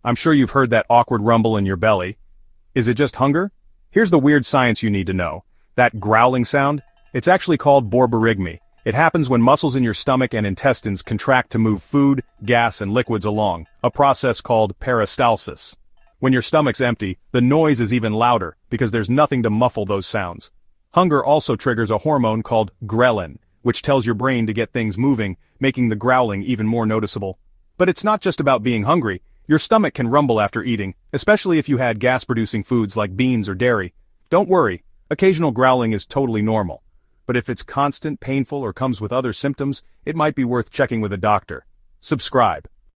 I'm sure you've heard that awkward rumble in your belly. Is it just hunger? Here's the weird science you need to know. That growling sound? It's actually called borborygmi. It happens when muscles in your stomach and intestines contract to move food, gas, and liquids along, a process called peristalsis. When your stomach's empty, the noise is even louder, because there's nothing to muffle those sounds. Hunger also triggers a hormone called ghrelin, which tells your brain to get things moving, making the growling even more noticeable. But it's not just about being hungry. Your stomach can rumble after eating, especially if you had gas-producing foods like beans or dairy. Don't worry, occasional growling is totally normal. But if it's constant, painful, or comes with other symptoms, it might be worth checking with a doctor. Subscribe.